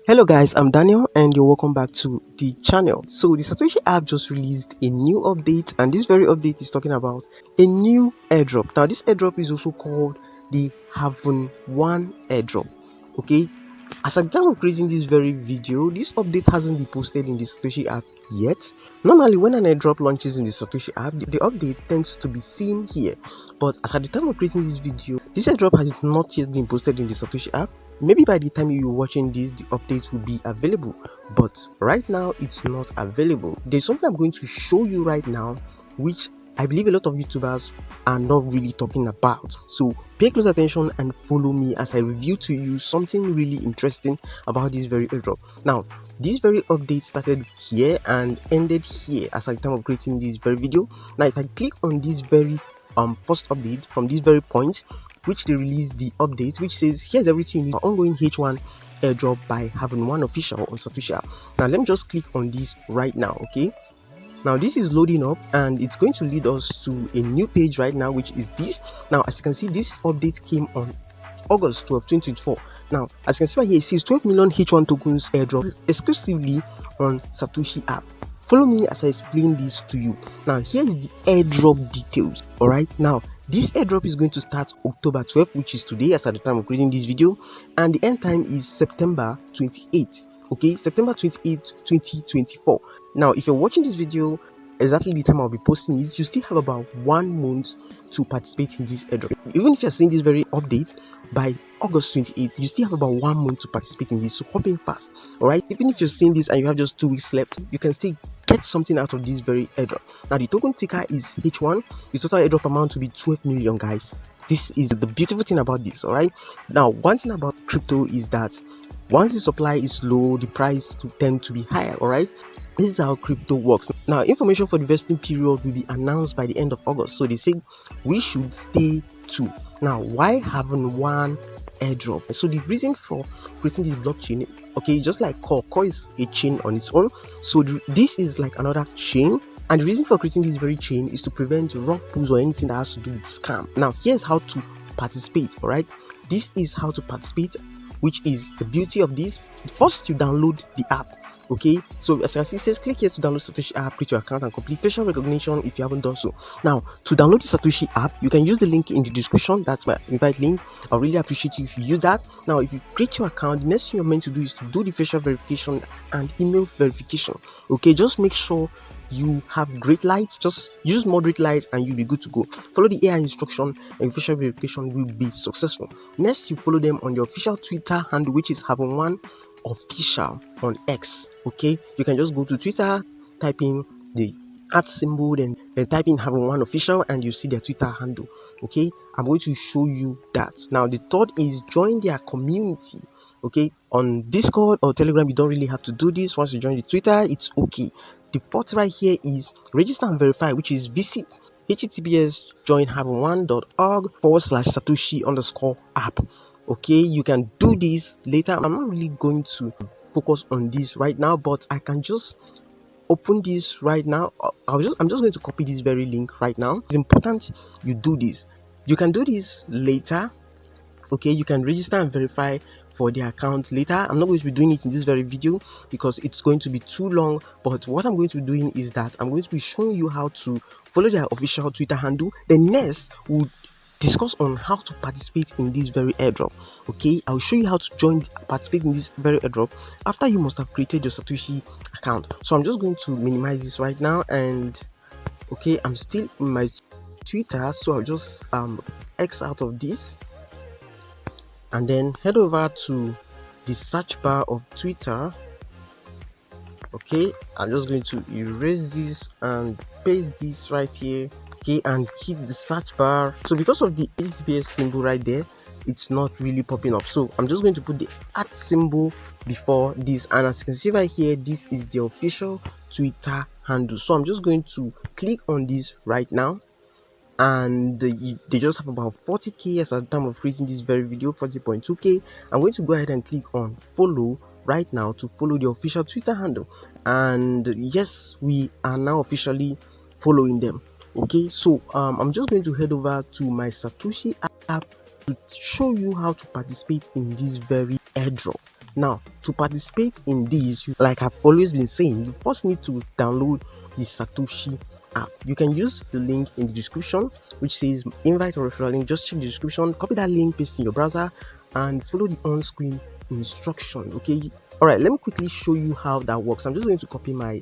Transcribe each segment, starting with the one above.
Hello guys, I'm Daniel and you're welcome back to the channel. So the Satoshi app just released a new update, and this very update is talking about a new airdrop. Now this airdrop is also called the Haven 1 airdrop. Okay, as at the time of creating this very video, this update hasn't been posted in the Satoshi app yet. Normally when an airdrop launches in the Satoshi app, the update tends to be seen here, but as at the time of creating this video, this airdrop has not yet been posted in the Satoshi app. Maybe by the time you're watching this, the update will be available, but right now it's not available. There's something I'm going to show you right now which I believe a lot of YouTubers are not really talking about. So pay close attention and follow me as I review to you something really interesting about this very airdrop. Now this very update started here and ended here as at the time of creating this very video. Now if I click on this very first update from this very point which they released the update, which says here's everything you need for ongoing H1 airdrop by Haven 1 official on Satoshi app. Now let me just click on this right now. Okay, now this is loading up and it's going to lead us to a new page right now, which is this. Now as you can see, this update came on August 12, 2024. Now as you can see right here, it says 12 million H1 tokens airdrop exclusively on Satoshi app. Follow me as I explain this to you. Now here is the airdrop details. All right, now this airdrop is going to start October 12th, which is today as at the time of creating this video, and the end time is September 28th. Okay, September 28th, 2024. Now if you're watching this video exactly the time I'll be posting it, you still have about 1 month to participate in this airdrop. Even if you're seeing this very update by August 28th, you still have about 1 month to participate in this, so hop in fast. All right, even if you're seeing this and you have just 2 weeks left, you can still get something out of this very airdrop. Now the token ticker is H1. The total airdrop amount to be 12 million, guys. This is the beautiful thing about this. All right, now one thing about crypto is that once the supply is low, the price tend to be higher. All right, this is how crypto works. Now information for the vesting period will be announced by the end of August, so they say we should stay tuned. Now why Haven 1 airdrop? So the reason for creating this blockchain, okay, just like core is a chain on its own, so this is like another chain, and the reason for creating this very chain is to prevent rug pulls or anything that has to do with scam. Now here's how to participate. All right, this is how to participate, which is the beauty of this. First, you download the app. Okay, so as you can see, it says click here to download Satoshi app, create your account and complete facial recognition if you haven't done so. Now to download the Satoshi app, you can use the link in the description. That's my invite link. I really appreciate you if you use that. Now if you create your account, the next thing you're meant to do is to do the facial verification and email verification. Okay, just make sure you have great lights. Just use moderate light and you'll be good to go. Follow the AI instruction and facial verification will be successful. Next, you follow them on the official Twitter handle, which is Haven 1 official on X. Okay, you can just go to Twitter, type in the @ symbol, then type in Haven 1 official and you see their Twitter handle. Okay, I'm going to show you that. Now the third is join their community. Okay, on Discord or Telegram you don't really have to do this. Once you join the Twitter, it's okay. The fourth right here is register and verify, which is visit https joinhaven1.org/Satoshi_app. Okay, you can do this later. I'm not really going to focus on this right now, but I can just open this right now. I'm just going to copy this very link right now. It's important you do this. You can do this later. Okay, you can register and verify for the account later. I'm not going to be doing it in this very video because it's going to be too long, but what I'm going to be doing is that I'm going to be showing you how to follow their official Twitter handle. Then next we'll discuss on how to participate in this very airdrop. Okay, I'll show you how to participate in this very airdrop after you must have created your Satoshi account. So I'm just going to minimize this right now, and okay, I'm still in my Twitter, so I'll just X out of this and then head over to the search bar of Twitter. Okay, I'm just going to erase this and paste this right here. Okay, and hit the search bar. So because of the HTTPS symbol right there, it's not really popping up, so I'm just going to put the @ symbol before this, and as you can see right here, this is the official Twitter handle. So I'm just going to click on this right now, and they just have about 40k as at the time of creating this very video, 40.2k. I'm going to go ahead and click on follow right now to follow the official Twitter handle, and yes, we are now officially following them. Okay, so I'm just going to head over to my Satoshi app to show you how to participate in this very airdrop. Now, to participate in this, like I've always been saying, you first need to download the Satoshi app. You can use the link in the description which says invite or referral link. Just check the description, copy that link, paste in your browser, and follow the on-screen instruction. Okay, all right, let me quickly show you how that works. I'm just going to copy my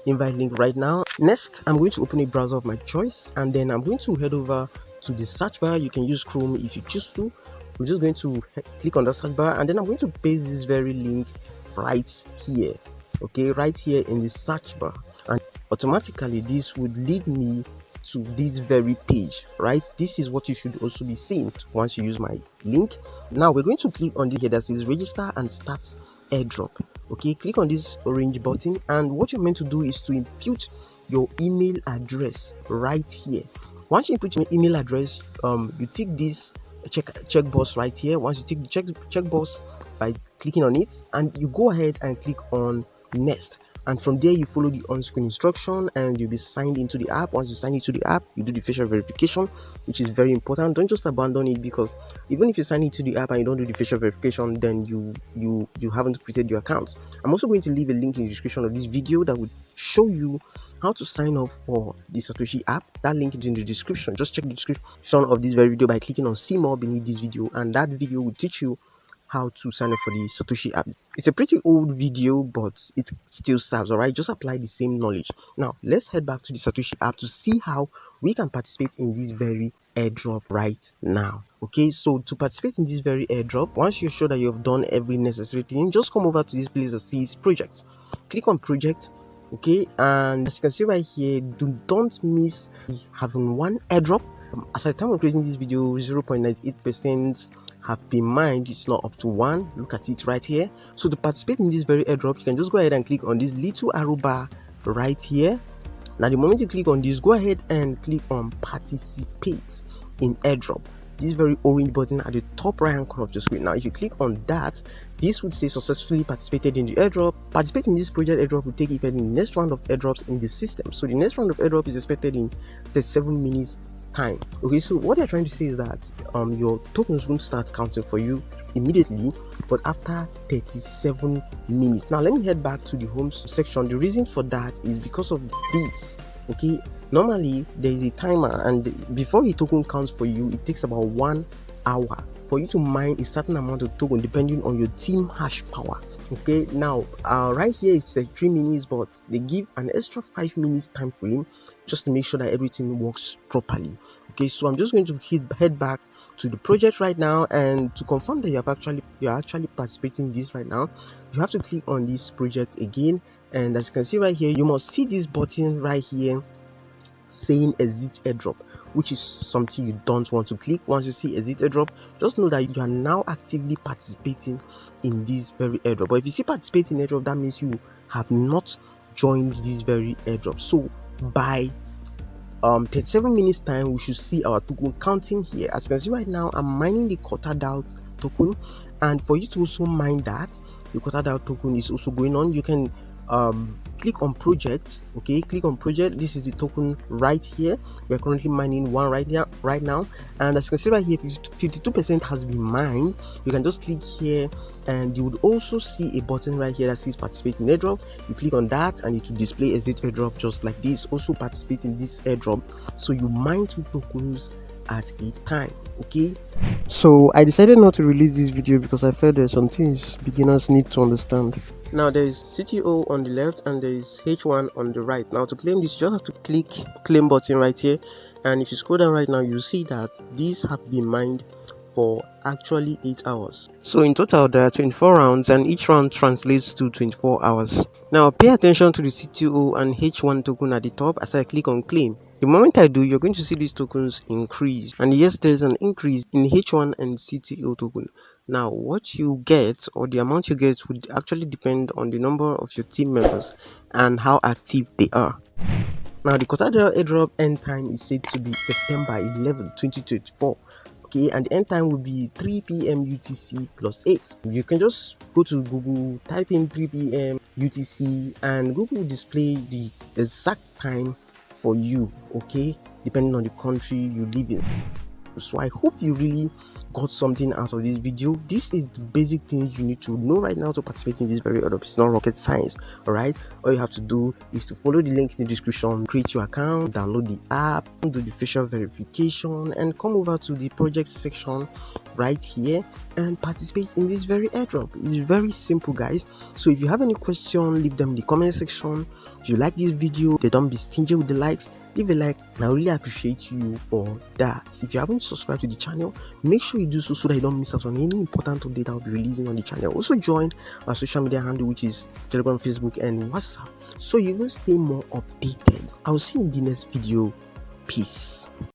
invite link right now. Next, I'm going to open a browser of my choice, and then I'm going to head over to the search bar. You can use Chrome if you choose to. I'm just going to click on the search bar, and then I'm going to paste this very link right here. Okay, right here in the search bar, and automatically this would lead me to this very page. Right, this is what you should also be seeing once you use my link. Now we're going to click on the here that says register and start airdrop. Okay, click on this orange button, and what you're meant to do is to input your email address right here. Once you input your email address, you tick this check box right here. Once you tick the check box by clicking on it, and you go ahead and click on next, and from there you follow the on-screen instruction and you'll be signed into the app. Once you sign into the app, you do the facial verification, which is very important. Don't just abandon it, because even if you sign into the app and you don't do the facial verification, then you haven't created your account. I'm also going to leave a link in the description of this video that would show you how to sign up for the Satoshi app. That link is in the description. Just check the description of this very video by clicking on see more beneath this video, and that video will teach you how to sign up for the Satoshi app. It's a pretty old video, but it still serves. All right, just apply the same knowledge. Now let's head back to the Satoshi app to see how we can participate in this very airdrop right now. Okay, so to participate in this very airdrop, once you're sure that you have done every necessary thing, just come over to this place that says project. Click on project. Okay, and as you can see right here, don't miss having one airdrop. As at the time of creating this video, 0.98% have been mined. It's not up to 1. Look at it right here. So to participate in this very airdrop, you can just go ahead and click on this little arrow bar right here. Now the moment you click on this, go ahead and click on participate in airdrop. This very orange button at the top right hand corner of the screen. Now if you click on that, this would say successfully participated in the airdrop. Participating in this project airdrop will take effect in the next round of airdrops in the system. So the next round of airdrop is expected in 37 minutes time. Okay, so what they're trying to say is that your tokens won't start counting for you immediately, but after 37 minutes. Now let me head back to the home section. The reason for that is because of this. Okay, normally there is a timer, and before a token counts for you, it takes about 1 hour for you to mine a certain amount of token depending on your team hash power. Okay, now right here it's 3 minutes, but they give an extra 5 minutes time frame just to make sure that everything works properly. Okay, so I'm just going to head back to the project right now, and to confirm that you're actually participating in this right now, you have to click on this project again, and as you can see right here, you must see this button right here saying exit airdrop, which is something you don't want to click. Once you see exit airdrop, just know that you are now actively participating in this very airdrop. But if you see participating in airdrop, that means you have not joined this very airdrop. So by 37 minutes time, we should see our token counting here. As you can see right now, I'm mining the QuotaDAO token, and for you to also mine that, the QuotaDAO token is also going on. You can click on project. Okay, click on project. This is the token right here. We are currently mining one right now, and as you can see right here, 52% has been mined. You can just click here, and you would also see a button right here that says participate in airdrop. You click on that, and it will display exit airdrop just like this. Also participate in this airdrop, so you mine 2 tokens at a time. Okay, so I decided not to release this video because I felt there's some things beginners need to understand. Now there is CTO on the left and there is H1 on the right. Now to claim this, you just have to click claim button right here, and if you scroll down right now, you'll see that these have been mined for actually 8 hours. So in total there are 24 rounds, and each round translates to 24 hours. Now pay attention to the CTO and H1 token at the top as I click on claim. The moment I do, you're going to see these tokens increase, and yes, there's an increase in H1 and CTO token. Now what you get, or the amount you get, would actually depend on the number of your team members and how active they are. Now the QuotaDAO airdrop end time is said to be September 11, 2024. Okay, and the end time will be 3 p.m. UTC plus 8. You can just go to Google, type in 3 p.m. UTC, and Google will display the exact time for you, okay, depending on the country you live in. So I hope you really got something out of this video. This is the basic things you need to know right now to participate in this very airdrop. It's not rocket science. All right, all you have to do is to follow the link in the description, create your account, download the app, do the facial verification, and come over to the project section right here and participate in this very airdrop. It's very simple, guys. So if you have any question, leave them in the comment section. If you like this video, don't be stingy with the likes. Leave a like, and I really appreciate you for that. If you haven't subscribed to the channel, make sure you do so that you don't miss out on any important update I'll be releasing on the channel. Also join our social media handle, which is Telegram, Facebook, and WhatsApp, so you will stay more updated. I'll see you in the next video. Peace.